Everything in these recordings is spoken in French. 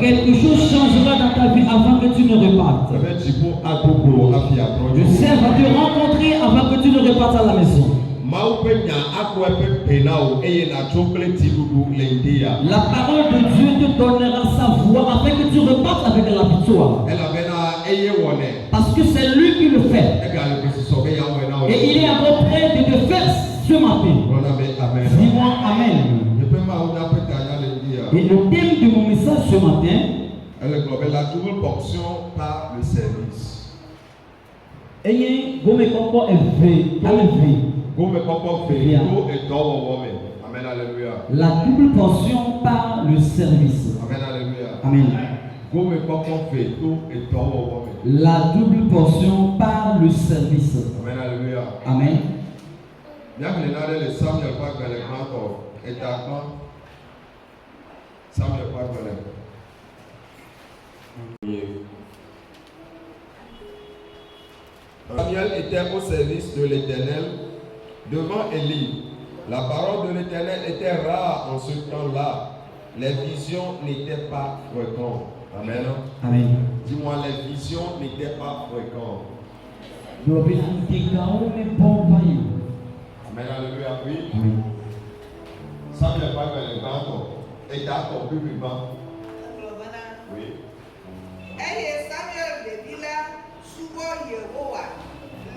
quelque chose changera dans ta vie avant que tu ne repartes. Le Seigneur va te rencontrer avant que tu ne repartes à la maison. La parole de Dieu te donnera sa voix afin que tu repartes avec la victoire. Parce que c'est lui qui le fait. Et il est encore prêt de te faire ce matin. Dis-moi Amen. Et le thème de mon message ce matin, elle est la double portion par le service. Amen, alléluia. La double portion par le service. Amen, alléluia. Amen. La double portion par le service. Amen, alléluia. Amen. Samuel était au service de l'Éternel devant Élie. La parole de l'Éternel était rare en ce temps-là. Les visions n'étaient pas fréquentes. Amen. Amen. Dis-moi, les visions n'étaient pas fréquentes. Amen, alléluia, oui. Samuel pas le grand et d'accord, plus vivant. Oui. Et Samuel de Villa, souvent Yehowa,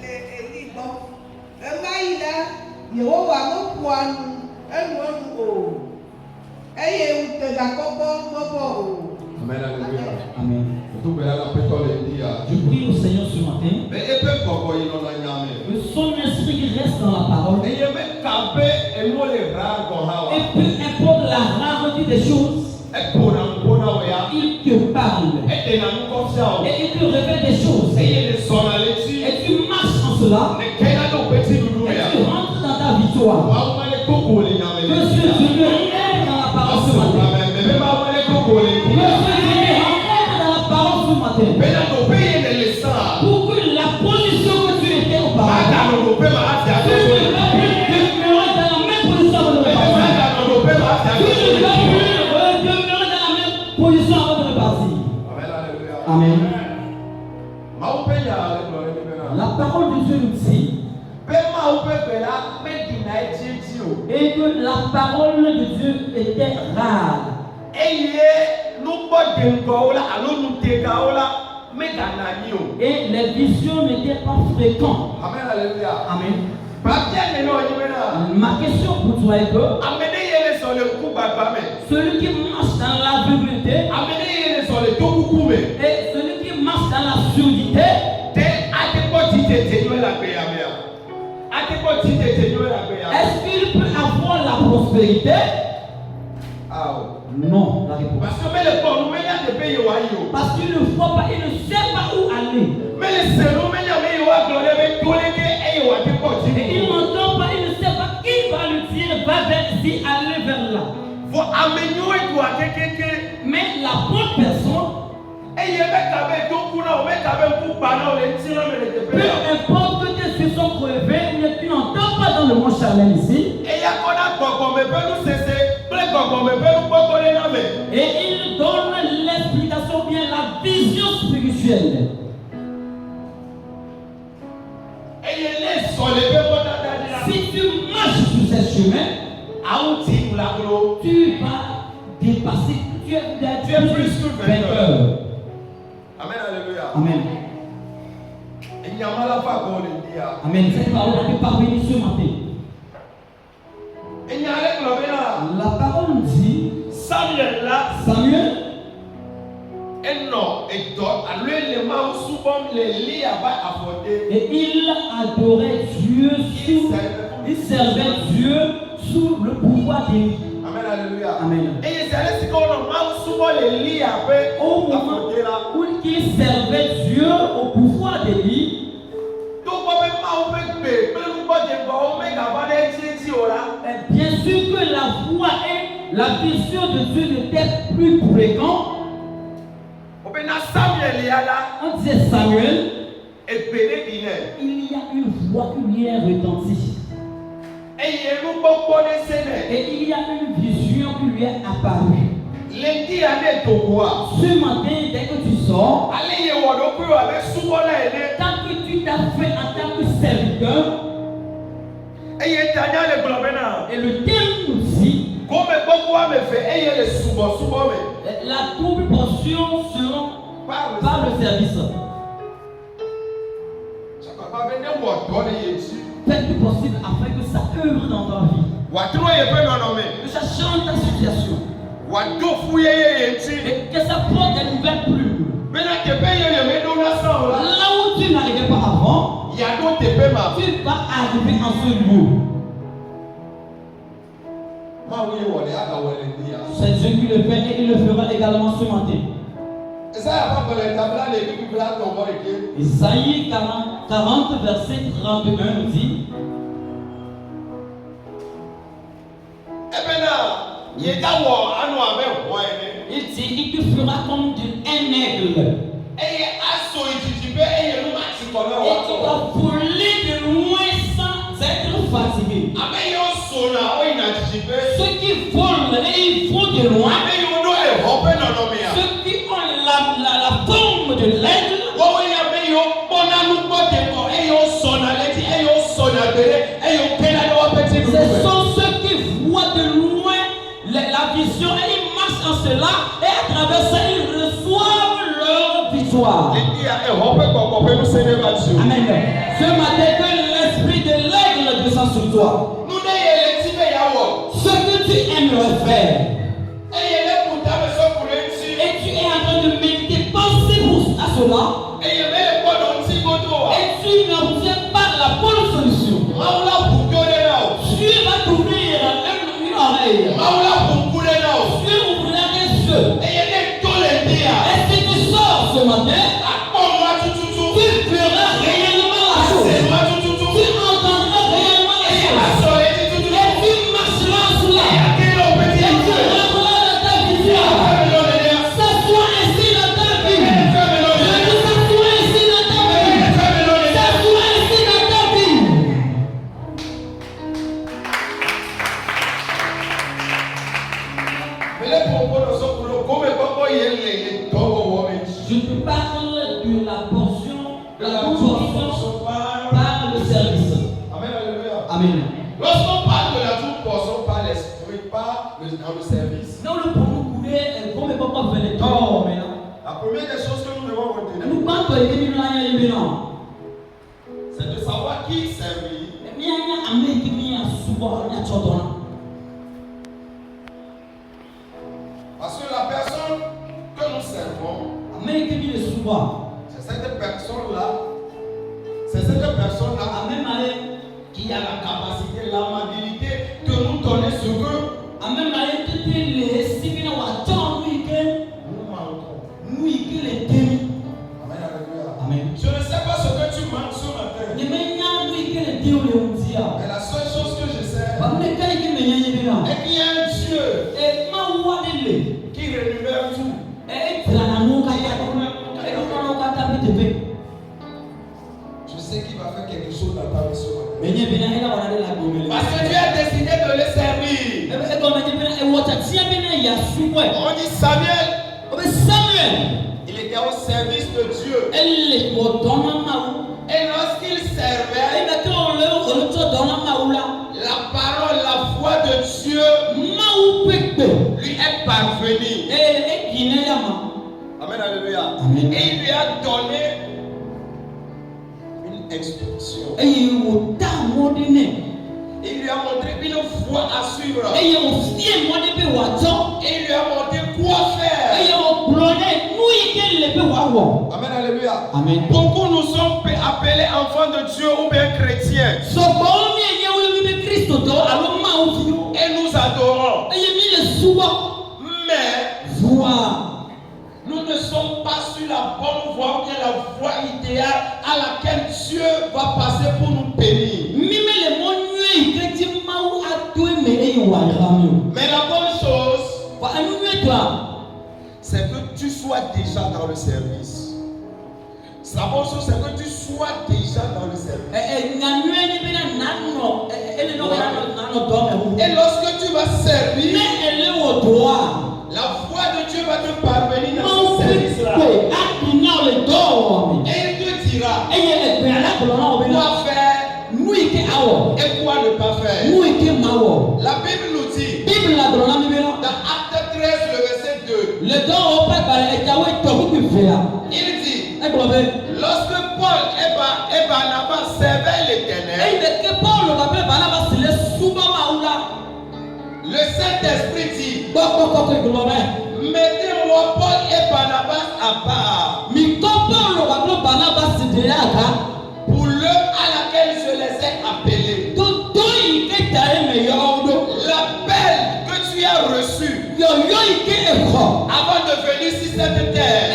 les Élibon. Maïla, Yehowa, non point, un et te d'accord, Amen, alléluia. Amen. Je prie au Seigneur ce matin. Que son esprit reste dans la parole. Et peu importe la rareté des choses, il te parle. Et il te révèle des choses. Et tu marches en cela. Et tu rentres dans ta victoire. Monsieur, je me réveille dans la parole ce matin. Pour que la position que tu étais auparavant, tu ne vas plus demeurer dans la même position avant de repartir. Tu ne vas plus demeurer dans la même position avant de repartir. Amen. La parole de Dieu nous dit et que la parole de Dieu était rare. Et les visions n'étaient pas fréquentes. Amen, alléluia. Amen. Ma question pour toi est que celui qui marche dans l'aveugleté et celui qui marche dans la surdité, est-ce qu'il peut avoir la prospérité? Non, la réponse. Parce qu'il ne voit pas, il ne sait pas où aller. Et il n'entend pas, il ne sait pas qui va le tirer, va vers ici, aller vers là. Mais la bonne personne, peu importe que tes yeux sont crevés, mais tu n'entends pas dans le monde charnel ici. Et il donne l'explication, bien la vision spirituelle. Si tu marches sur ces chemins, tu vas dépasser, tu es plus vainqueur. Amen, alléluia. Amen. Amen. Cette parole a été parvenue ce matin. La parole nous dit Samuel et il adorait Dieu, il servait Dieu sous le pouvoir d'Élie. Amen, alléluia. Amen. Au moment où il servait Dieu au pouvoir d'Élie, bien sûr que la voix et la vision de Dieu n'étaient plus fréquentes. On disait Samuel, il y a une voix qui lui est retentie. Et il y a une vision qui lui est apparue. Ce matin, dès que tu sors, tant que tu t'as fait en tant que serviteur, et le thème nous dit, la double portion selon par le service. Faites tout possible afin que ça œuvre dans ta vie, que ça change ta situation, et que ça porte des nouvelles plumes. Là où tu n'arrivais pas avant, tu vas arriver en ce lieu. C'est Dieu qui le fait et il le fera également ce matin. Isaïe 40, verset 31 nous dit, il dit, il te fera comme un aigle. Et tu vas voler de loin sans être fatigué. Ceux qui volent et ils vont de loin, ceux qui ont la forme de l'aigle, ce sont ceux qui voient de loin la vision et ils marchent en cela et à travers ça ils reçoivent leur victoire. Amen. Ce matin que l'esprit de l'aigle descend sur toi. Ce que tu aimerais faire et tu es en train de méditer, penser à cela et tu n'obtiens pas la bonne solution. Dieu va t'ouvrir une oreille. Dieu ouvrira les yeux. Et si tu sors ce matin, tu verras réellement la chose. Tu entendras réellement la chose. Et tu marcheras sous la. Et tu rentreras dans ta vision. Ça soit ainsi dans ta vie. Je dis ça soit ainsi dans ta vie. Ça soit ainsi dans ta vie. Je te parle de la portion, par le service. Amen. Lorsqu'on parle de la toute portion par l'esprit, pas dans le service, Non, le pour nous couler, comme il va pas faire les torts maintenant. la première des choses que nous devons retenir, Nous parlons de l'émission maintenant. c'est de savoir qui servir. Mais il y a un Américain qui a souvent il y a Tchotona. Parce que la personne que nous servons, Américain qui est souvent. c'est cette personne-là, Amen, allez. qui a la capacité, l'amabilité de nous donner ce que Amen, allez. Tu es les signes ou attends week-end. nous manquons. Nous y qui les demi. Amen, alléluia. Amen. Je ne sais pas ce que tu manques ce matin, Mais maintenant nous y qui les demi le dia. mais la seule chose que je sais Pas me caler qui me nyanyi bien. est qu'il y a un Dieu Et ma ouadele. qui rémunère tout. Et tranamu kaya. Et nous kata bitepe. Je sais qu'il va faire quelque chose dans ta vie ce matin. Mais il y a bien là on a de la gomele. Parce que Dieu a décidé de le servir. Et comme on dit bien et water tia bien il y a soupe. On dit Samuel, Samuel. il était au service de Dieu. Elle est au donama. Et lorsqu'il servait, Et maintenant le donama là. la parole, la voix de Dieu Maou pepe. lui est parvenue. Et Guinée yama. Amen, alléluia. Amen. Et il lui a donné une instruction. Et il ta modene. Il lui a montré une voie à suivre. Et il aussi modé pe wato. Et il lui a montré quoi faire. Et il plonné nous y que le pe wawo. Amen, alléluia. Amen. Beaucoup nous sommes appelés enfants de Dieu ou bien chrétiens. So bon ye we Christ do alo maou. Et nous adorons. Et il mis le souvent. Mais Voix. nous ne sommes pas sur la bonne voie ou bien la voie idéale à laquelle Dieu va passer pour nous bénir. Mais la bonne chose, c'est que tu sois déjà dans le service. La bonne chose, c'est que tu sois déjà dans le service. Et lorsque tu vas servir, la voix Quoi faire et quoi ne pas faire. La Bible nous dit dans Acte 13, le verset 2, il dit lorsque Paul et Barnabas servaient l'Éternel, le Saint-Esprit dit mettez-moi Paul et Barnabas à part pour l'œuvre à laquelle je les ai appelés. L'appel que tu as reçu avant de venir sur cette terre,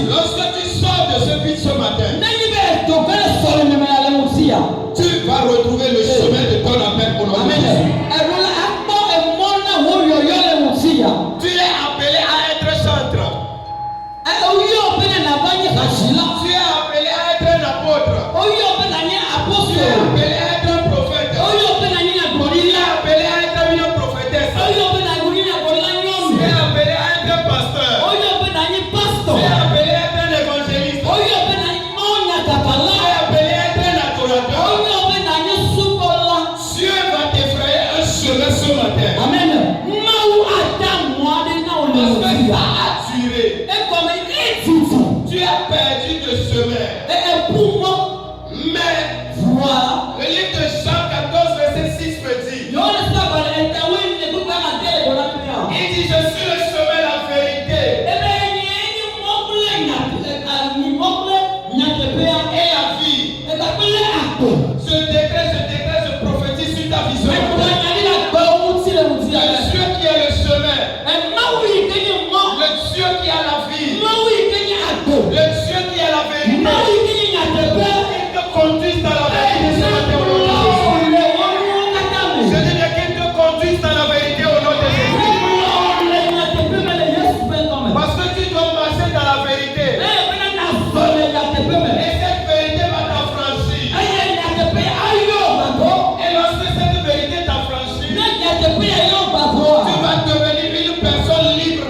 lorsque tu sors de ce vide ce matin, tu vas retrouver le chemin de ton appel pour le Jésus. Tu es appelé à être chantre. Tu es appelé à être un apôtre. Tu es appelé à être un prophète. Tu es appelé à être une prophétesse. Tu es appelé à être un pasteur. Tu es appelé à être un évangéliste. Tu es appelé à être un adorateur. Dieu va t'effrayer un chemin ce matin. Amen. Parce que ça a duré. Tu as perdu de chemin. Mais le livre de Jean 14, verset 6 me dit, il dit, je suis le chemin, la vérité et la vie. Je décrète, je prophétise sur ta vision. Le Dieu qui est le chemin, le Dieu qui a la vie, le Dieu qui a la vérité, il te conduise dans la vérité ce matin au nom de Jésus. Je dis bien qu'il te conduise dans la vérité au nom de Jésus. Parce que tu dois marcher dans la vérité. Et cette vérité va t'affranchir. Et lorsque cette vérité t'affranchit, tu vas devenir une personne libre.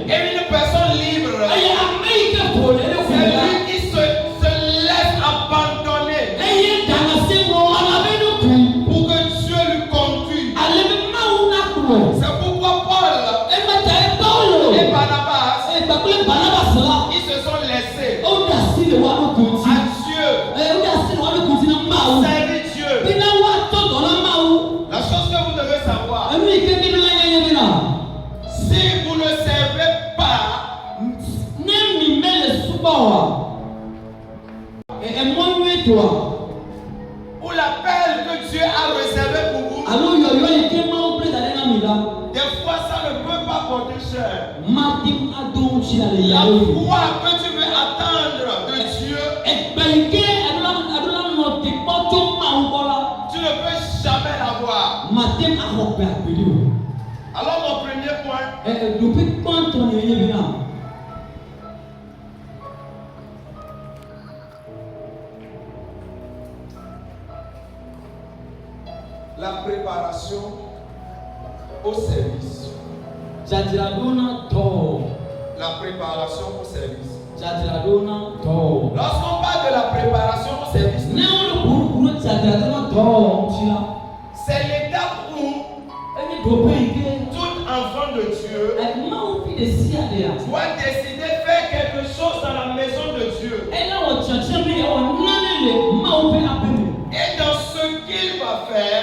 Et une personne libre, c'est lui qui se laisse abandonner pour que Dieu lui conduise. C'est pourquoi Paul et Barnabas, ils se sont laissés à Dieu, servir Dieu. La chose que vous devez savoir, si vous ne servez pas, ou l'appel que Dieu a réservé pour vous, des fois ça ne peut pas porter cher. La foi que tu veux attendre de Dieu, tu ne peux jamais l'avoir. Alors mon premier point, la préparation au service. La préparation au service. Lorsqu'on parle de la préparation au service, c'est l'étape où tout enfant de Dieu doit décider de faire quelque chose dans la maison de Dieu. Et dans ce qu'il va faire,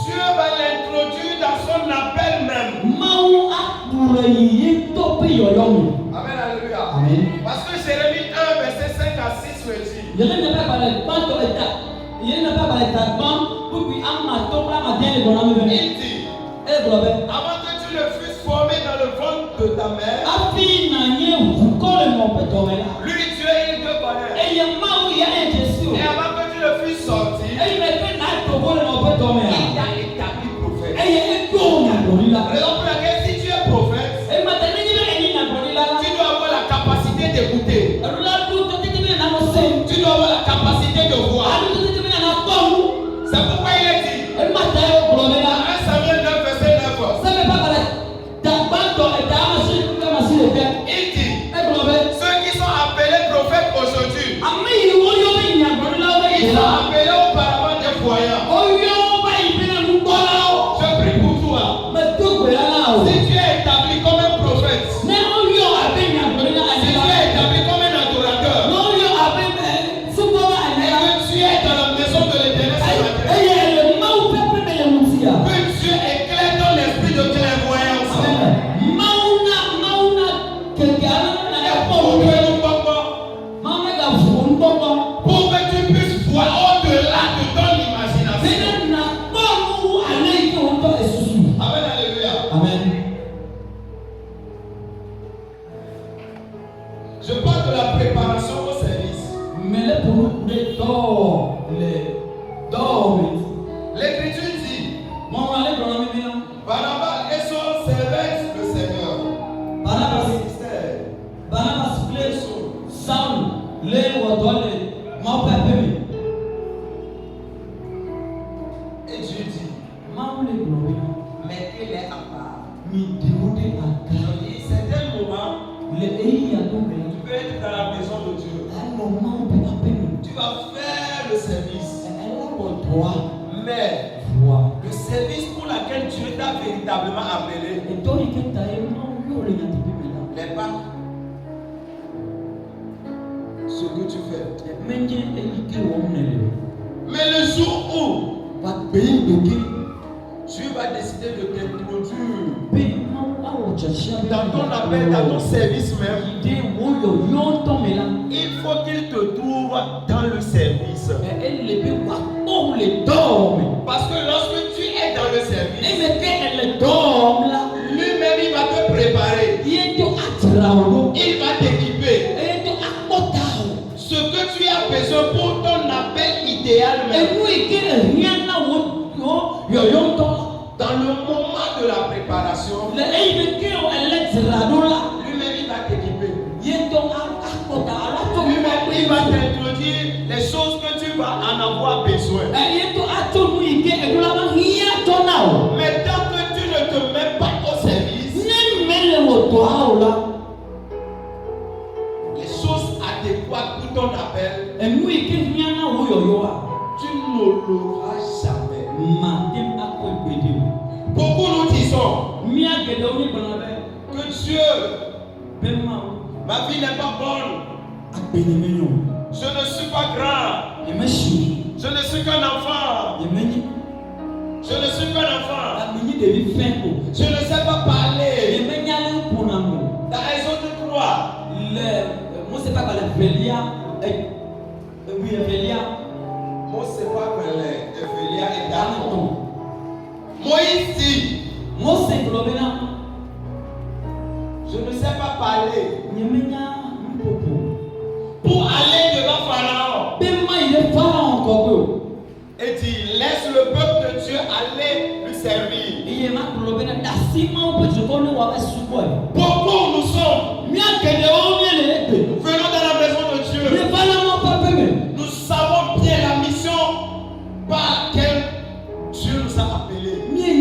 Dieu va l'introduire dans son appel même. Amen, alléluia. Parce que Jérémie 1, verset 5 à 6 me dit, il dit, avant que tu ne fusses formé dans le ventre de ta mère, lui Dieu il te connaît. Et avant que tu ne fusses sorti, il t'a établi prophète. Raison pour laquelle si tu es prophète, tu dois avoir la capacité d'écouter. Tu dois avoir la capacité de voir. C'est pourquoi il est dit, 1 Samuel 9, verset 9, il dit, mettez-les à part. Certains moments, tu peux être dans la maison de Dieu. Tu vas faire le service. Mais le service pour lequel Dieu t'a véritablement appelé n'est pas ce que tu fais. Mais le jour où Dieu va décider de t'introduire dans ton appel, dans ton service même, il faut qu'il te trouve dans le service. Parce que lorsque tu es dans le service, lui-même il va te préparer. Il va t'équiper. Ce que tu as besoin pour ton appel idéal même. Dans le moment de la préparation, lui-même il va t'équiper. Lui-même il va t'introduire les choses que tu vas en avoir besoin. Mais tant que tu ne te mets pas au service, les choses adéquates pour ton appel, tu ne l'auras jamais. Beaucoup nous disons que Dieu, ma vie n'est pas bonne. Je ne suis pas grand. Je ne suis qu'un enfant. Je ne suis qu'un enfant. Je ne sais pas parler. Dans Exode 3. Moïse dit, je ne sais pas parler. Pour aller devant Pharaon. Et dit, laisse le peuple de Dieu aller lui servir. Beaucoup nous sommes. Venons dans la maison de Dieu. Nous savons bien la mission par laquelle Dieu nous a appelés. Mais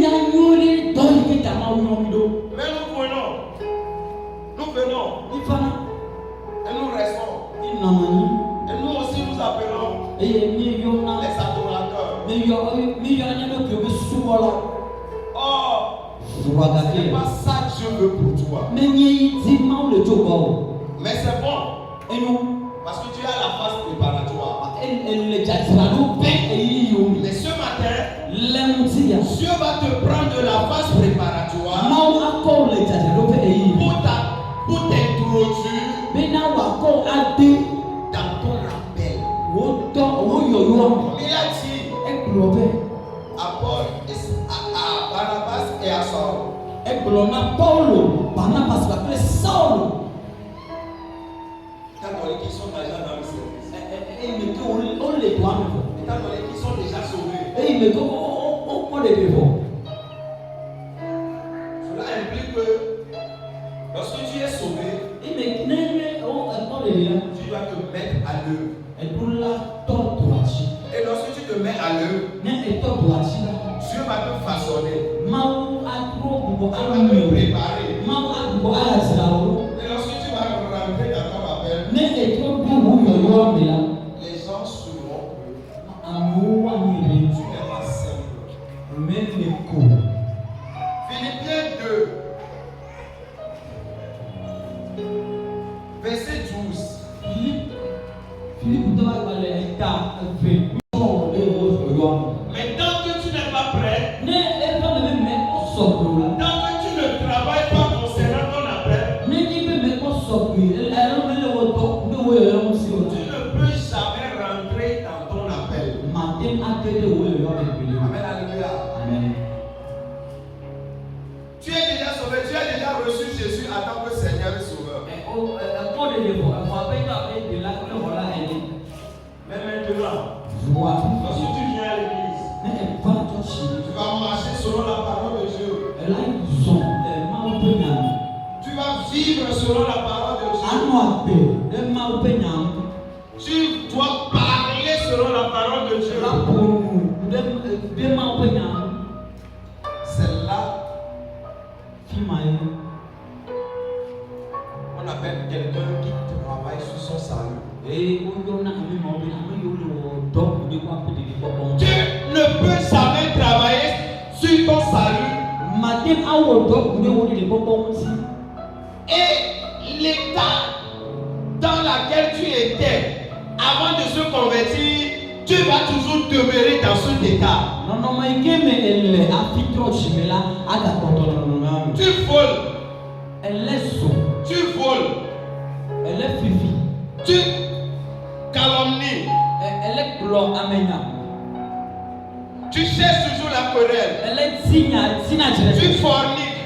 nous venons. Et nous restons. Et nous aussi nous appelons les adorateurs. Oh, ce n'est pas ça que Dieu veut pour toi. Mais c'est bon. Parce que tu as la phase préparatoire. Mais ce matin, Dieu va te prendre de la phase préparatoire pour t'introduire dans ton appel. Il a dit à Paul, à Barnabas et à Saul. Étant donné qu'ils sont déjà dans le service. Étant donné qu'ils sont déjà sauvés. Cela implique que lorsque tu es sauvé, tu dois te mettre à l'œuvre. Et lorsque tu te mets à l'œuvre, Dieu va te façonner. Il va te préparer. Et lorsque tu vas rentrer dans ton appel, les gens sauront que tu n'es pas simple. Philippiens 2, verset 12. Mais tant que tu n'es pas prêt, tant que tu ne travailles pas concernant ton appel, tu ne peux jamais rentrer dans ton appel. Amen, alléluia. Tu es déjà sauvé, tu as déjà reçu Jésus en tant que Seigneur et Sauveur. Mais maintenant, lorsque tu viens à l'église, tu vas marcher selon la parole de Dieu. Tu vas vivre selon la parole de Dieu. Tu dois parler selon la parole de Dieu. Tu ne peux jamais travailler sur ton salut. Et l'état dans lequel tu étais avant de se convertir, tu vas toujours demeurer dans cet état. Tu voles. Tu voles. Tu calomnies. Tu cherches toujours la querelle. Tu forniques.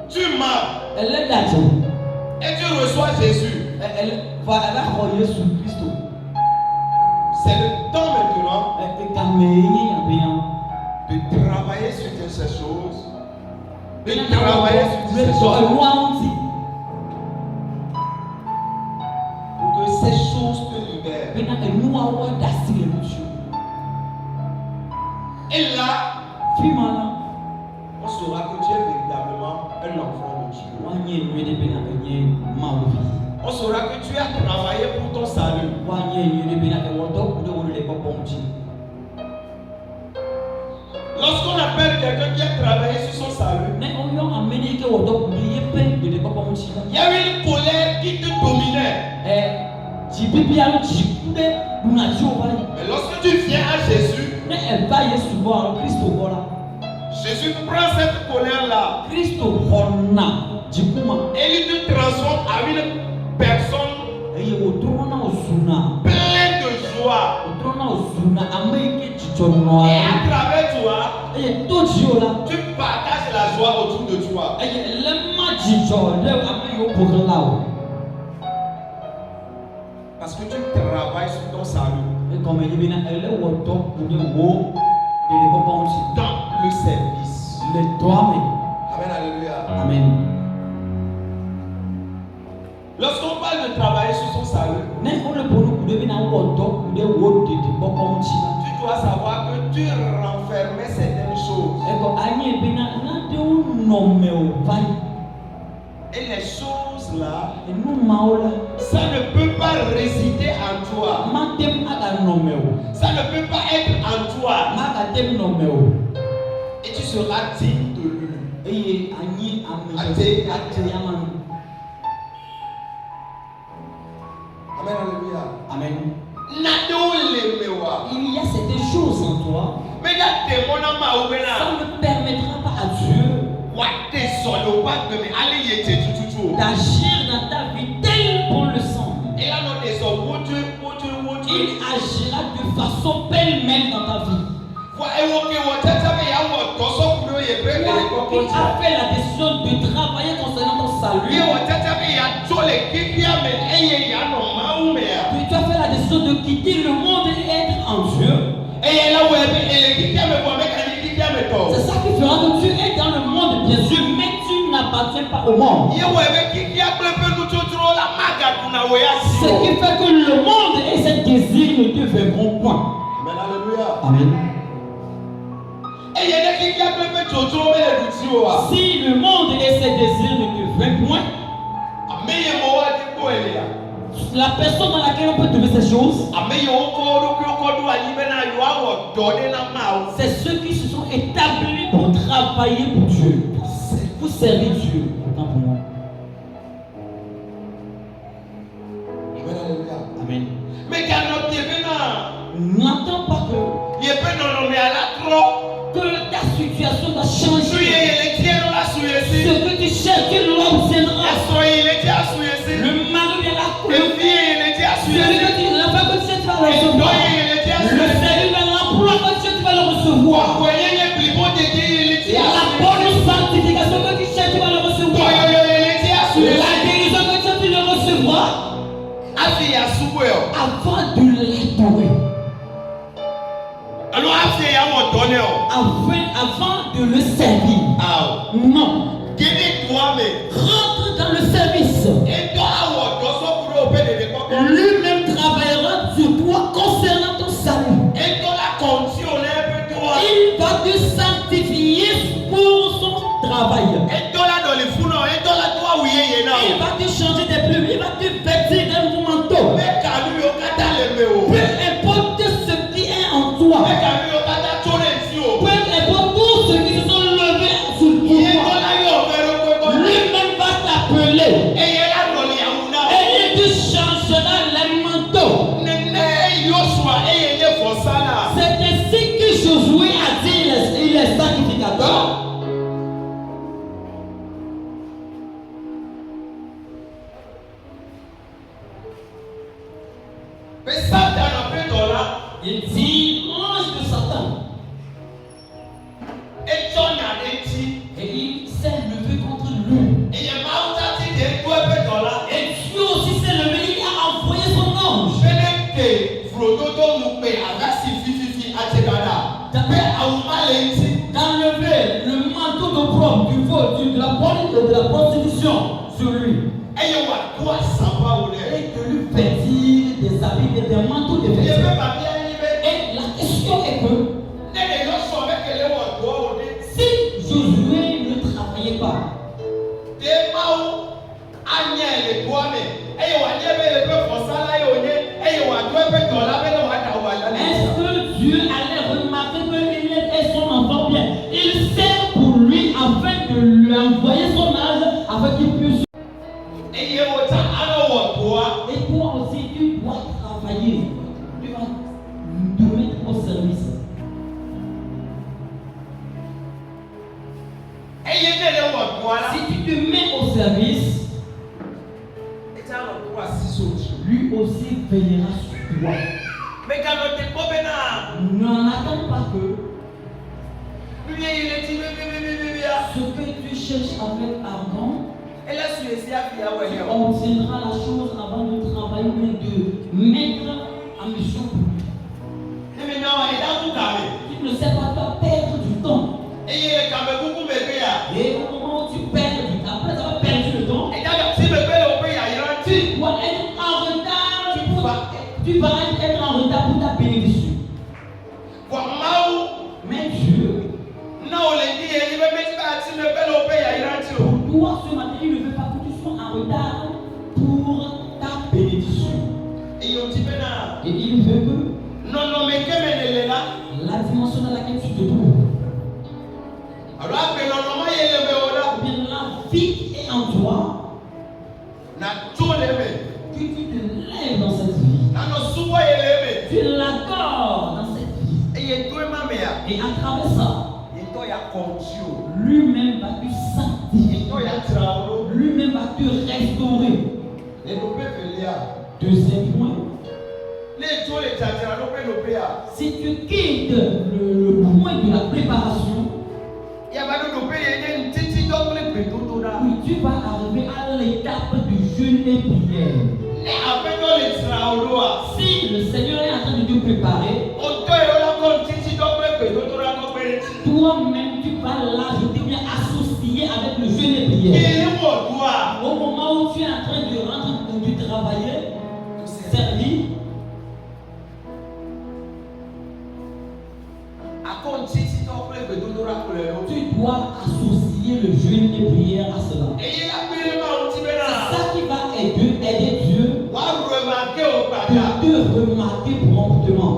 Tu mens. Et tu reçois Jésus. C'est le temps maintenant de travailler sur ces choses. De travailler sur ces choses. Pour que ces choses te libèrent. Et là, on saura que tu es véritablement un enfant de Dieu. On saura que tu as travaillé pour ton salut. Lorsqu'on appelle quelqu'un qui a travaillé sur son salut, il y a une colère qui te dominait. Mais lorsque tu viens à Jésus, Jésus prend cette colère-là et il te transforme en une personne pleine de joie. Et à travers toi, tu partages la joie autour de toi. Parce que tu travailles sur ton salut. Dans le service. Amen, alléluia. Amen. Lorsqu'on parle de travailler sur son salut, tu dois savoir que tu renfermais certaines choses. Et les choses là, ça ne peut pas résider en toi. Ça ne peut pas être en toi. Et tu seras digne de lui. Amen, alléluia. Amen. Il y a certaines choses en toi. Ça ne permettra pas à Dieu d'agir dans ta vie tel qu'on le sent. Il agira de façon pêle-mêle dans ta vie. Il a fait la décision de travailler concernant ton salut. Tu as fait la décision de quitter le monde et être en Dieu. C'est ça qui fera que tu es dans le monde, bien sûr, mais tu n'appartiens pas au monde. Ce qui fait que le monde et ses désirs ne te verront point. Amen. Si le monde et ses désirs ne te verront point, la personne dans laquelle on peut trouver ces choses, c'est ceux qui se sont établis pour travailler pour Dieu, pour servir Dieu. Autant pour moi. Amen. N'entends pas que ta situation va changer. Ce que tu cherches, tu l'obtiendras. Le mari de la couleur, la femme que tu vas le recevoir. Le salut de l'emploi que tu vas le recevoir. La bonne sanctification que tu cherches, tu vas le recevoir. La guérison que tu vas le recevoir. Avant de l'adorer. Avant de le servir. Non. Rentre dans le service. Lui-même travaillera sur toi concernant ton salut. Il va te sanctifier pour son travail. Il va te changer des plumes. Il va te faire d'enlever le manteau d'opprobre, du vol, de la prostitution sur lui. Et de lui vêtir des habits, des manteaux de vêtements. Et la question est que si Josué ne travaillait pas, est-ce que Dieu allait remarquer qu'il est son enfant bien? Il sert pour lui afin de lui envoyer son âge afin qu'il puisse. Et toi aussi, tu dois travailler. Tu vas te mettre au service. Si tu te mets au service, lui aussi veillera sur toi. N'en attends pas que ce que tu cherches avec argent, tu obtiendras la chose avant de travailler, mais de mettre en mission pour lui. Tu ne sais pas toi perdre du temps. Et au moment où tu perds du temps, après avoir perdu le temps, tu dois être en retard. Tu vas être en retard pour ta bénédiction. Mais Dieu, pour toi ce matin, il ne veut pas que tu sois en retard pour ta bénédiction. Et il veut que la dimension dans laquelle tu te trouves, bien la vie est en toi, que tu te lèves dans cette vie, tu l'accordes dans cette vie, et à travers ça, lui-même va te sanctifier, lui-même va te restaurer. Deuxième point, si tu quittes le point de la préparation, oui, tu vas arriver à l'étape du jeûne et prière. Si le Seigneur est en train de te préparer, toi-même tu vas l'ajouter, bien associer avec le jeûne et prière. Au moment où tu es en train de rentrer, de travailler, de servir, tu dois associer le jeûne et prière à cela. C'est ça qui va aider Dieu de te remarquer promptement.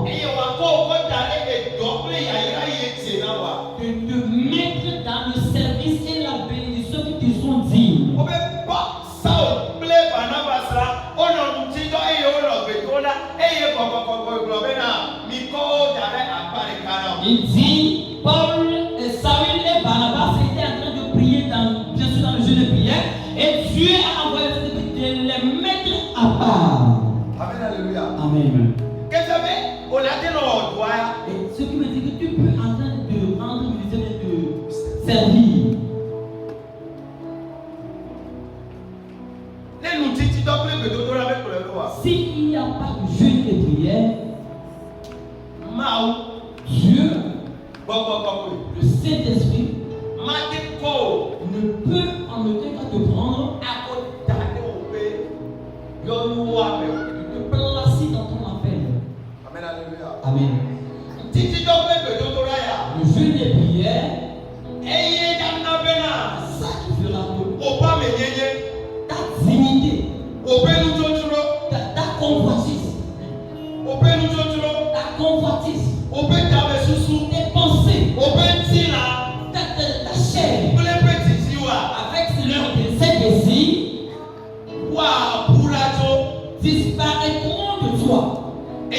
De te mettre dans le service et la bénédiction qui te sont dignes. Il dit, Paul et Saül et Barnabas étaient en train de prier bien sûr dans le jeûne de prière, et Dieu a envoyé de les mettre à part. Amen, alléluia. Amen. Et ce qui veut dire que tu peux en train de rendre visite et de servir. S'il n'y a pas de jeûne et prière, Dieu, le Saint-Esprit, ne peut en aucun cas te prendre et te placer dans ton appel. Amen, alléluia. Amen. Le jeûne et prière, ça qui fera que ta dignité, ta convoitise, tes pensées, ta chair, avec ses désirs, disparaîtront de toi. Et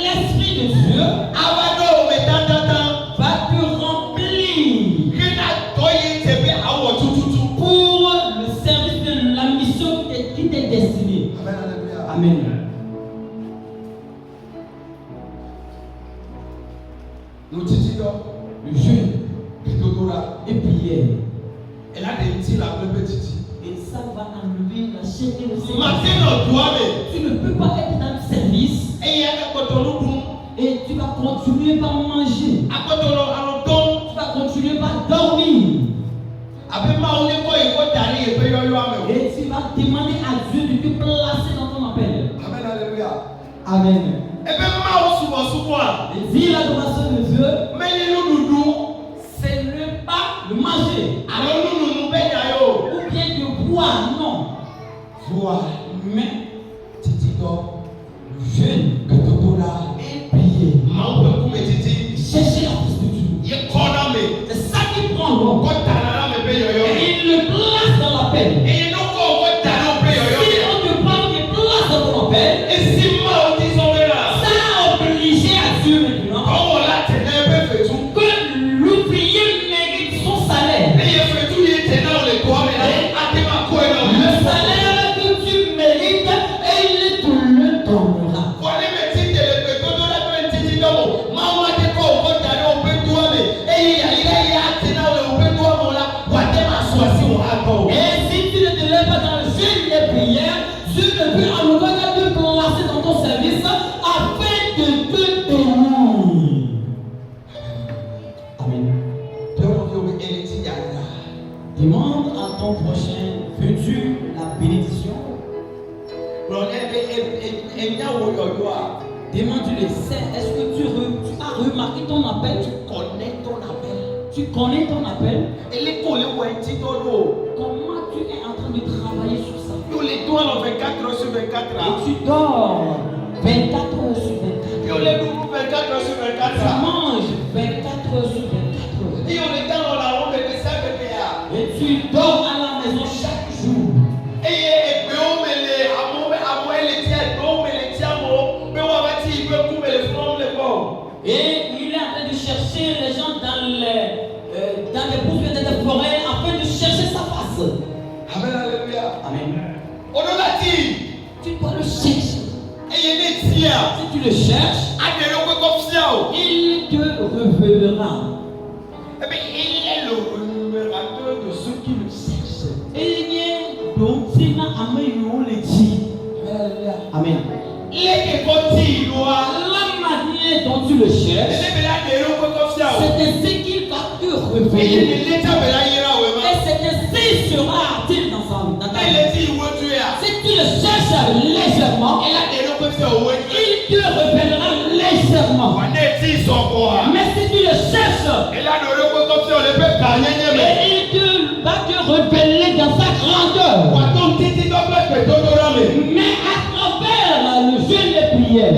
l'Esprit de Dieu va te remplir pour le service de la mission qui t'est destinée. Amen. Le jeûne et prière. Et ça va enlever la chair et le Seigneur. Tu ne peux pas être dans le service et tu vas vas continuer par manger. Tu vas continuer par dormir. Et tu vas demander à Dieu de te placer dans ton appel. Amen, alléluia. Amen. Et dis l'adoration de Dieu, c'est ne pas le manger. Ou bien de boire, non. Boire. Mais, jeûne, et prier. Chercher la face de Dieu. C'est ça qui prend l'homme. Et il le place dans l'appel. Si on te parle de place dans ton appel, ça a obligé à Dieu maintenant que l'ouvrier mérite son salaire. Le salaire que tu mérites, et il te le donnera. Et si tu ne te lèves pas dans le jeûne des prières, Dieu ne peut en aucun cas te placer dans ton service afin de te bénir. Amen. Demande à ton prochain, veux-tu la bénédiction? Demande-lui, est-ce que tu as remarqué ton appel? Tu connais ton appel? Tu connais ton appel? Comment tu es en train de travailler sur ça? Et tu dors 24 heures sur 24. Tu manges 24 heures sur 24 heures. Et tu dors à la maison chaque jour. Et il est en train de chercher les gens dans les bouches des forêts afin de chercher sa face. Amen, alléluia. Amen. Tu dois le chercher. Si tu le cherches, il te révélera. Il est le rémunérateur de ceux qui le cherchent. Amen. La manière dont tu le cherches, c'est ainsi qu'il va te révéler. Et c'est ainsi sera-t-il dans ta vie. Si tu le cherches légèrement, il te révélera légèrement. Mais si tu le cherches, il va te révéler dans sa grandeur. Mais à travers le jeûne des prières,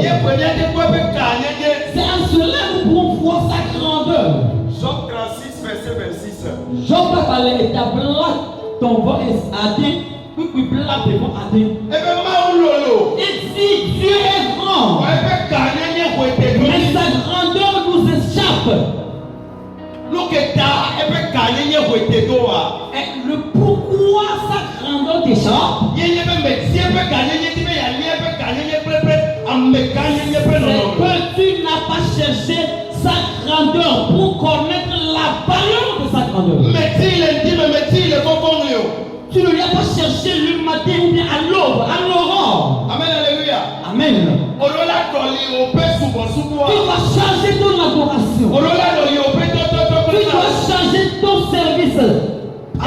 c'est en cela que nous pouvons voir sa grandeur. Job 36, verset 26. Job va parler et ta blague, ton vent est adé, puis blague devant adé. Et si Dieu est grand, mais sa grandeur nous échappe. Et le pourquoi sa grandeur t'échappe, c'est que tu n'as pas cherché sa grandeur pour connaître la valeur de sa grandeur. Tu ne l'as pas cherché le matin ou bien à l'aube, à l'aurore. Amen, alléluia. Amen. Tu dois changer ton adoration. Tu dois changer ton service. Et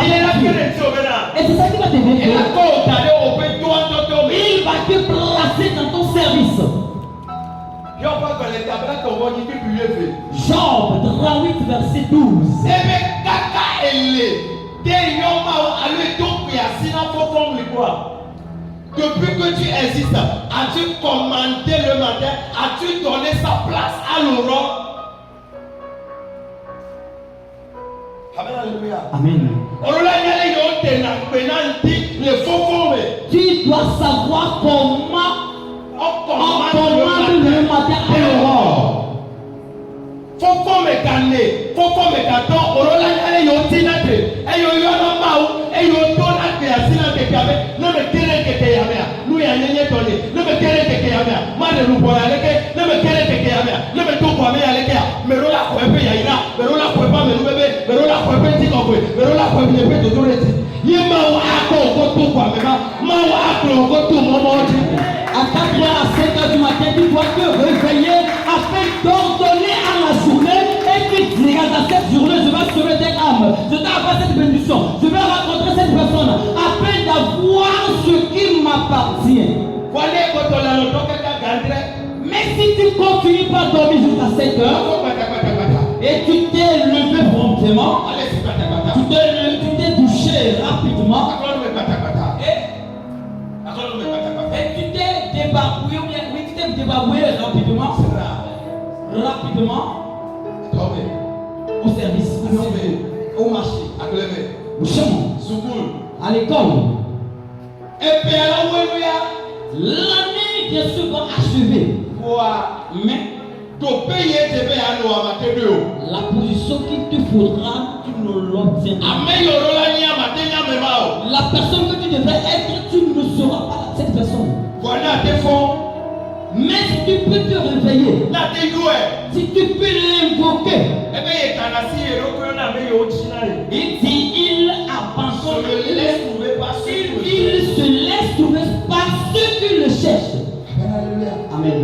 c'est ça qui va te dire. Il va te placer dans ton service. Job 38, verset 12. Depuis que tu existes, as-tu commandé le matin? As-tu donné sa place à l'aurore? Amen, alléluia. Amen. Tu dois savoir comment on commande le matin à l'aurore. À 4 heures, à 5 heures du matin, tu dois te réveiller afin d'ordonner au service, au marché, au chemin, à l'école. Et puis alléluia, l'année bien sûr va achever. Mais la position qu'il te faudra, tu ne l'obtiendras. La personne que tu devrais être, tu ne seras pas cette personne. Mais si tu peux te réveiller, si tu peux l'invoquer, il dit il abandonne, il se laisse trouver par ceux qui le cherchent. Amen.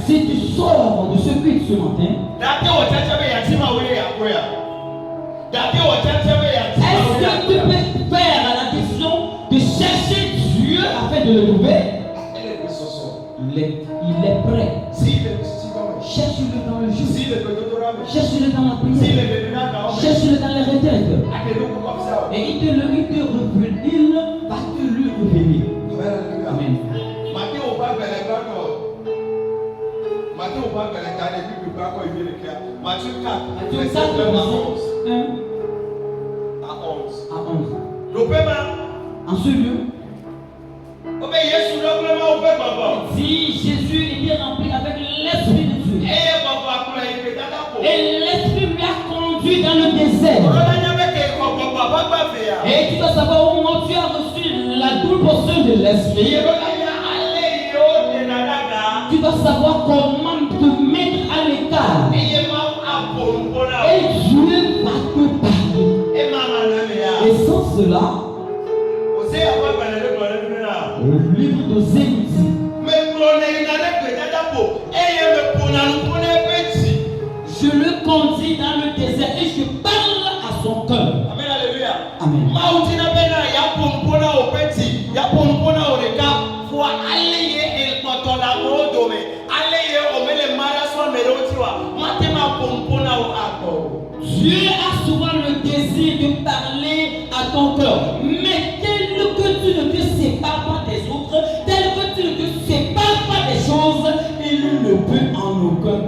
Si tu sors de ce culte ce matin, est-ce que tu peux faire la décision de chercher Dieu afin de le trouver? Il est prêt. Cherche-le dans le jour. Cherche-le dans la prière. Cherche-le dans les retraites. Et il va te le révéler. Amen. Matthieu 4, verset 1 à 11. En ce lieu, si Jésus était rempli avec l'Esprit de Dieu, et l'Esprit lui a conduit dans le désert, et tu dois savoir au moment où tu as reçu la double portion de l'Esprit, tu dois savoir comment te mettre à l'écart. Et Dieu va te parler. Et sans cela, le livre d'Osée nous dit, je le conduis dans le désert et je parle à son cœur. Amen. Amen. Dieu a souvent le désir de parler à ton cœur, mais tel que tu ne te sépares pas des autres, tel que tu ne te sépares pas des choses, il ne peut en aucun.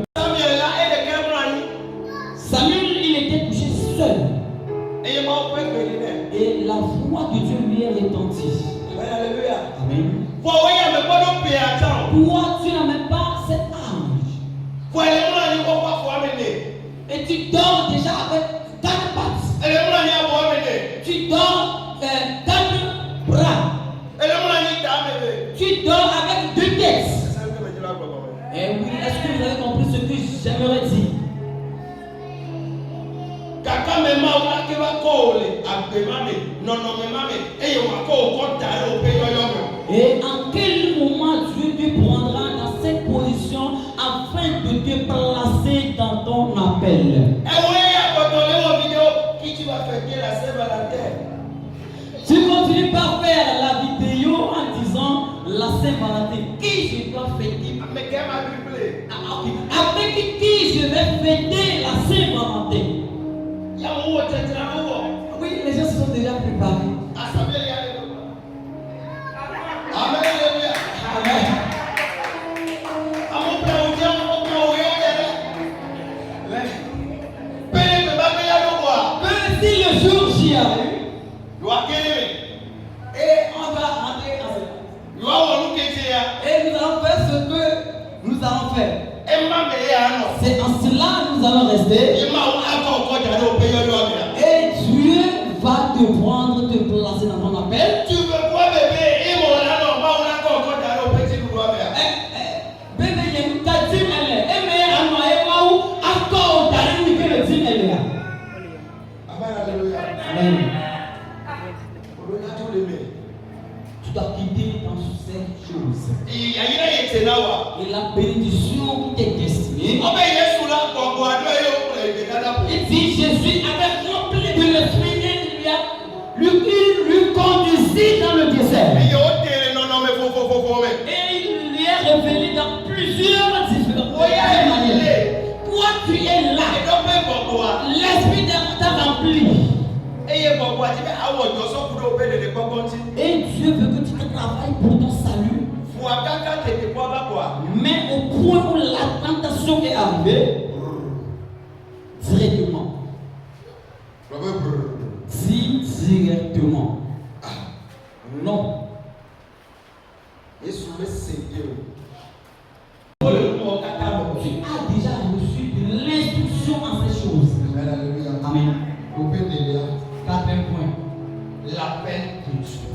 Samuel, il était couché seul. Et la voix de Dieu lui est retentie. Amen. Toi, tu n'as même pas cet âge. Et tu dors déjà avec 4 pattes. Tu dors 4 bras. Tu dors avec 2 têtes. Et oui, est-ce que vous avez compris ce que j'aimerais dire? Et en quel moment Dieu te prendra dans cette position afin de te placer dans ton appel? Tu continues par faire la vidéo en disant la Saint-Valentin. Qui je dois fêter? Avec qui je vais fêter la Saint-Valentin? Oui, les gens se sont déjà préparés. Amen. Si le jour j'y arrive, et on va rentrer en cela. Et nous allons faire ce que nous allons faire. C'est en cela que nous allons rester. Et Dieu va te prendre, te placer dans ton appel. Tu veux quoi, bébé? Bébé, il y a une tatine, elle est. Et mais à moi, et moi, où encore, t'as une que le dîme, elle est là. Amen. Tu dois quitter dans cette chose. Et la bénédiction qui t'est destinée. Il dit Jésus avait rempli de l'esprit et il lui conduisit dans le désert. Et il lui est révélé dans plusieurs différentes manières. Toi tu es là. L'esprit t'a rempli. Et Dieu veut que tu travailles pour ton salut. Mais au point où la tentation est arrivé directement. Directement. Non. Et sous le Seigneur. A déjà reçu de l'instruction en ces choses. Amen. Quatrième point. La paix de Dieu.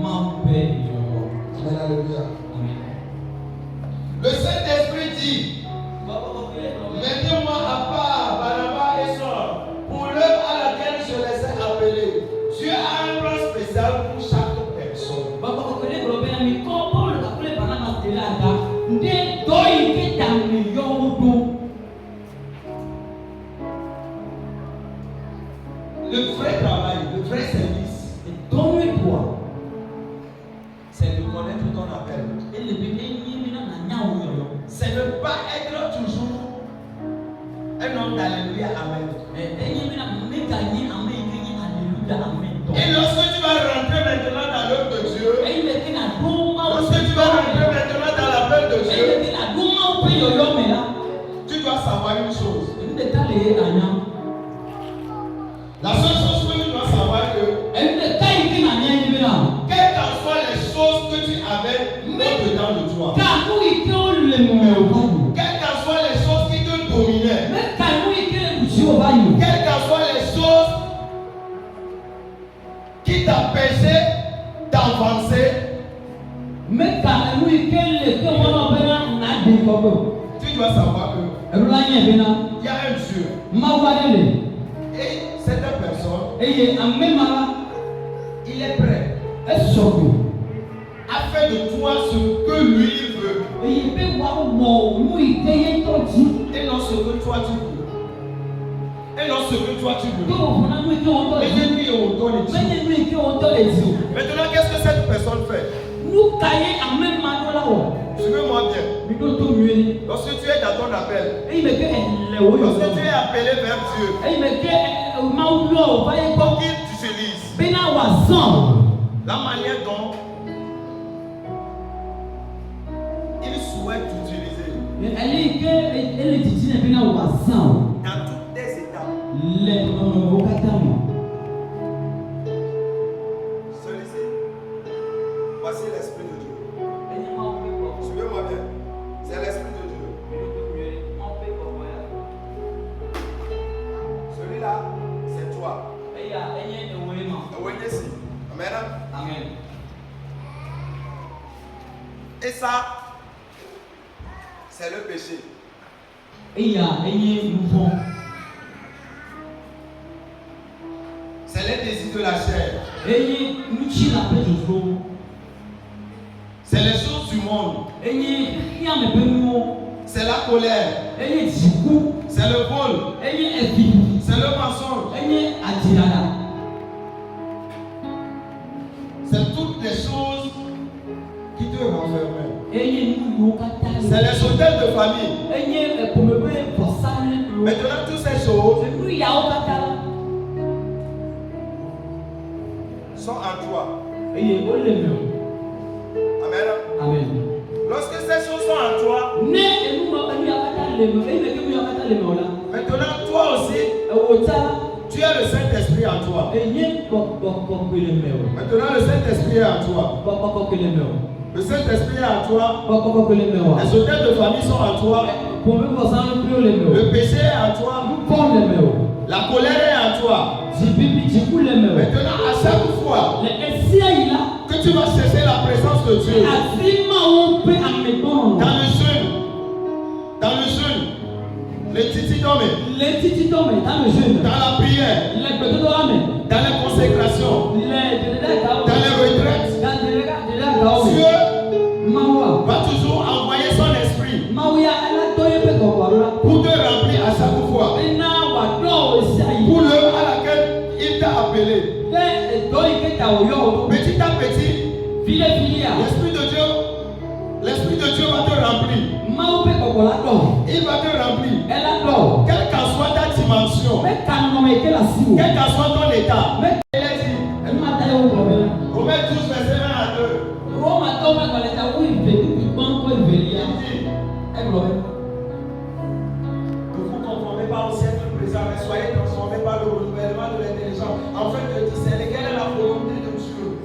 Ma paix. Amen. Le Saint-Esprit dit, mettez-moi à part Barnabas et Saul pour l'œuvre à laquelle je les ai appelés. Dieu a un plan spécial pour chaque personne. Le vrai travail, le vrai service, Donne-toi. c'est de connaître ton appel. C'est ne pas être toujours un homme d'alléluia, amen. Et lorsque tu vas rentrer maintenant dans l'œuvre de Dieu, lorsque tu vas rentrer maintenant dans l'appel de Dieu, tu dois savoir une chose. La seule chose que tu dois savoir que, quelles qu'en soient les choses que tu avais dedans de toi, quelles qu'en soient les choses qui te dominaient, quelles qu'en soient les choses qui t'empêchaient d'avancer, tu dois savoir que il y a un Dieu. Et cette personne, il est prêt à faire de toi ce que lui il veut. Et non ce que toi tu veux. Et non ce que toi tu veux. Et lui on donne et dit. Maintenant qu'est-ce que cette personne fait? Suivez-moi bien. Lorsque tu es dans ton appel, lorsque tu es appelé vers Dieu, pour qu'il t'utilise, la manière dont il souhaite t'utiliser dans toutes tes étapes. Celui-ci, voici l'Esprit de Dieu. Suivez-moi bien. C'est l'Esprit de Dieu. Celui-là, c'est toi. Amen. Et ça, c'est le péché. C'est les désirs de la chair. C'est les choses du monde. C'est la colère. C'est le vol. C'est le mensonge. C'est toutes les choses qui te renferment. C'est les hôtels de famille. Maintenant, toutes ces choses sont en toi. Amen. Lorsque ces choses sont en toi, maintenant toi aussi, tu as le Saint-Esprit en toi. Maintenant le Saint-Esprit est en toi. Le Saint-Esprit est en toi. Les hôtels de famille sont en toi. Le péché est en toi. La colère est en toi. Maintenant, à chaque fois que tu vas chercher la présence de Dieu, dans le jeûne, les titidomés, dans la prière, dans les consécrations, dans les retraites, Dieu va toujours envoyer son esprit pour te remplir à chaque fois, pour l'heure à laquelle il t'a appelé. Petit à petit, l'Esprit de Dieu va te remplir. Il va te remplir. Quelle qu'en soit ta dimension, quel qu'en soit ton état. Il a dit, Romains 12, verset 1 à 2. pas au siècle présent, mais soyez transformés par le renouvellement de l'intelligence, afin de discerner quelle est la volonté de Dieu.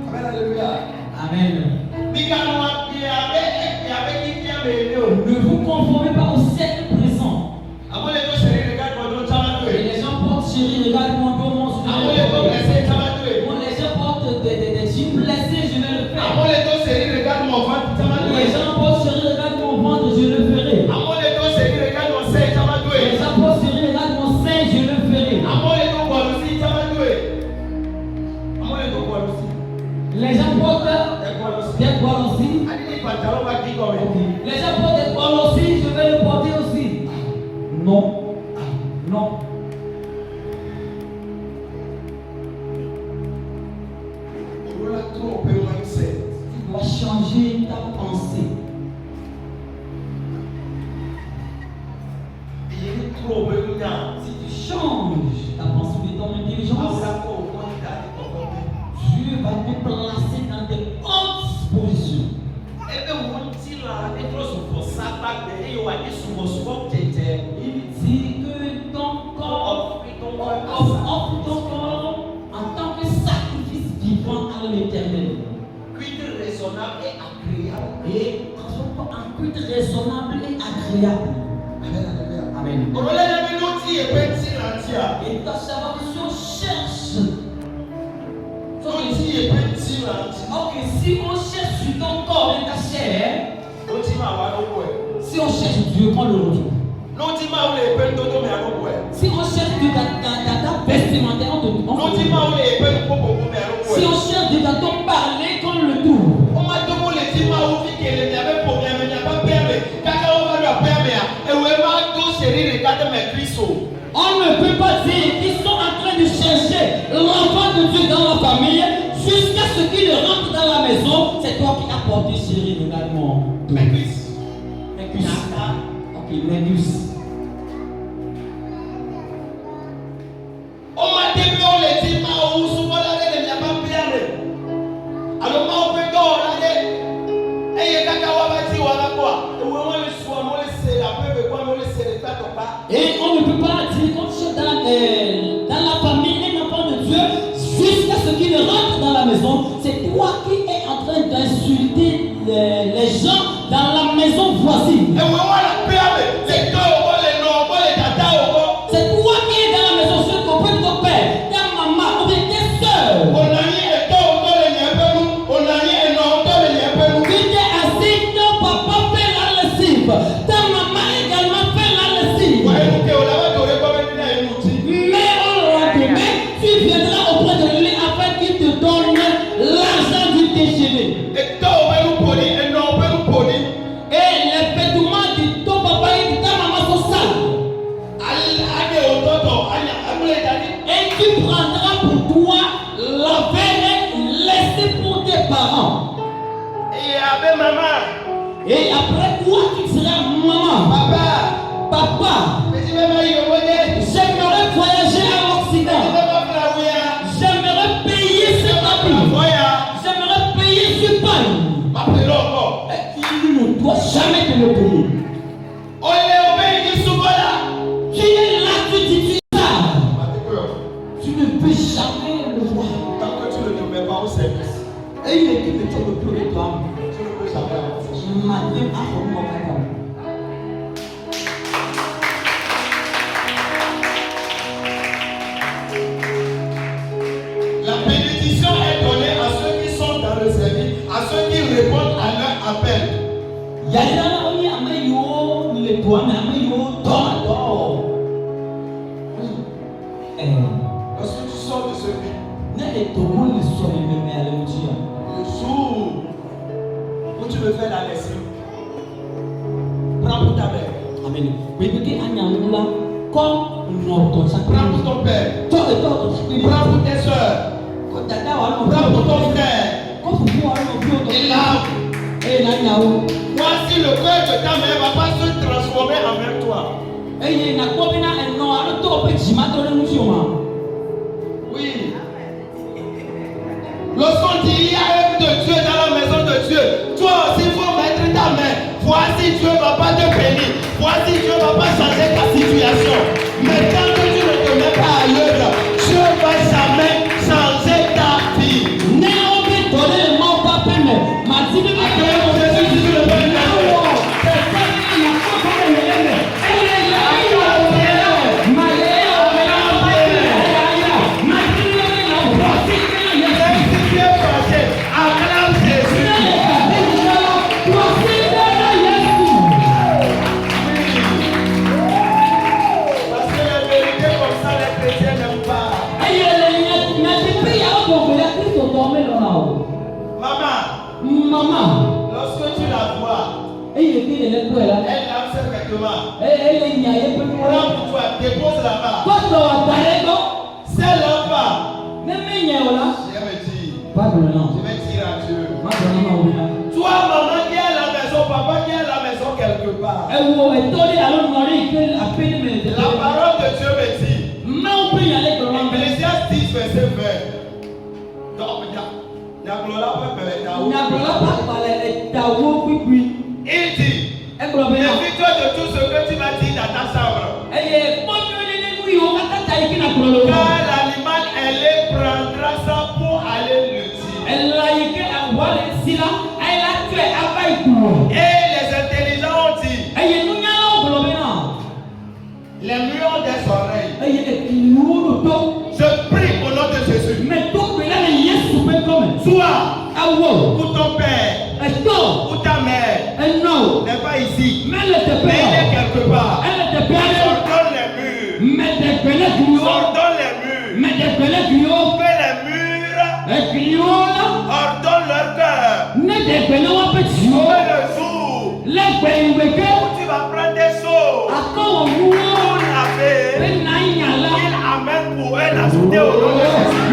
Amen, alléluia. Amen. Ne vous conformez pas au siècle présent. Et les gens portent chérie, regarde-moi comment je vais le faire. Bon, les gens portent des jeans blessés, je vais le faire. Les gens portent chérie, regarde mon ventre, je le ferai. Les gens portent chérie, regarde mon sein, je le ferai. Les gens portent des poils aussi. Les gens portent des poils aussi, je vais le porter aussi. Non. Non. Tu dois changer ta pensée. Si tu changes ta pensée de ton intelligence, Dieu va te placer dans de hautes positions. Il dit que ton corps, offre ton corps en tant que sacrifice vivant à l'Éternel. Et un culte raisonnable et agréable. Amen. Et tu dois savoir que si on cherche, ok, si on cherche sur ton corps et ta chair, si on cherche Dieu, qu'on le retrouve. Si on cherche Dieu dans ta vestimentaire, on te trouve. Si on cherche Dieu dans ton parler, qu'on le trouve. On ne peut pas dire qu'ils sont en train de chercher l'enfant de Dieu dans la famille jusqu'à ce qu'il rentre dans la maison. C'est toi qui as porté chérie, regarde-moi. Mes cuisses. Ok, mes cuisses. On m'a dit que on les dit pas où souvent là il n'y a pas bien. Alors moi on peut donc là et il y a caca wa bati wala quoi. Et on ne peut pas dire qu'on cherche dans la famille un enfant de Dieu jusqu'à ce qu'il rentre dans la maison. C'est toi qui es en train d'insulter les gens dans la maison voisine. C'est toi qui es dans la maison, ceux qui comprennent ton père, ta maman ou bien tes soeurs. Tu t'es assis, ton papa fait la lessive. Ta maman également fait la lessive. Mais on l'a donné, tu viendras auprès de lui afin qu'il te donne l'argent du déjeuner. Et les vêtements de ton papa et de ta maman sont sales. Et tu prendras pour toi la veille laissée pour tes parents. Et après quoi tu seras maman. Papa. J'aimerais voyager à l'Occident. J'aimerais payer ce papier. J'aimerais payer ce pain. Il ne doit jamais te le payer. Tu es là, tu dis ça. Tu ne peux jamais le voir. Et il est qui me tient le plus de toi. Madame a La bénédiction est donnée à ceux qui sont dans le service, à ceux qui répondent à leur appel. Lorsque tu sors de ce vie, le jour où tu veux faire la lessive, prends pour ta mère. Amen. Prends pour ton père. Prends pour tes soeurs. Prends pour ton frère. Et là, voici le cœur de ta mère va pas se transformer envers toi. Oui. Lorsqu'on dit il y a œuvre de Dieu dans la maison de Dieu, toi aussi il faut mettre ta main. Voici Dieu ne va pas te bénir. Voici Dieu ne va pas changer ta situation. directement. Prends Prends pour toi, dépose là-bas. C'est là-bas. Je me dis, je vais dire à Dieu. Toi, maman qui est à la maison, papa qui est à la maison quelque part. La parole de Dieu me dit, Ecclésiaste 10, verset 20. Donc, il dit, méfie-toi de tout ce que tu m'as dit dans ta chambre. Car l'animal, elle prendra ça pour aller le tuer. Et les intelligents ont dit, les murs des oreilles. Je prie au nom de Jésus. Toi, ou ton père, ou ta mère, n'est pas ici, mais il est quelque part. Ordonne les murs. Ordonne les murs. Fais les murs. Ordonne leur cœur. Et le jour où tu vas prendre des seaux pour laver, il amène pour eux la soudée au nom de Jésus.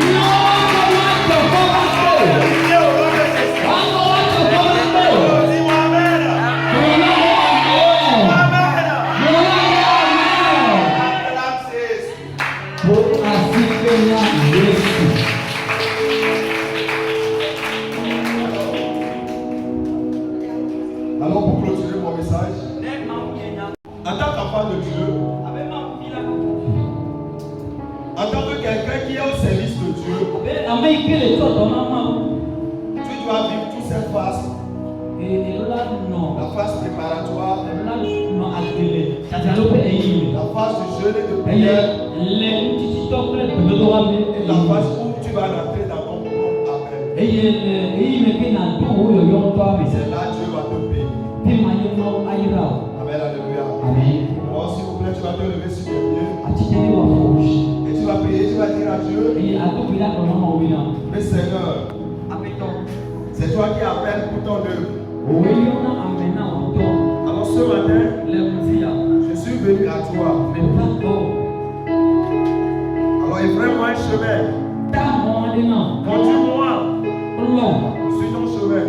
Alors pour clôturer mon message, en tant qu'enfant de Dieu, en tant que quelqu'un qui est au service de Dieu, tu dois vivre toutes ces phases. La phase préparatoire, la phase du jeûne et de prière, et la phase où tu vas rentrer dans ton propre appel. C'est là que Dieu va te payer. Amen, alléluia. Alors s'il vous plaît, tu vas te lever sur tes pieds et tu vas prier, tu vas dire à Dieu, mais Seigneur, c'est toi qui appelles pour ton œuvre. Alors ce matin, je suis venu à toi. Alors ouvre-moi un chemin. Conduis-moi sur ton chemin.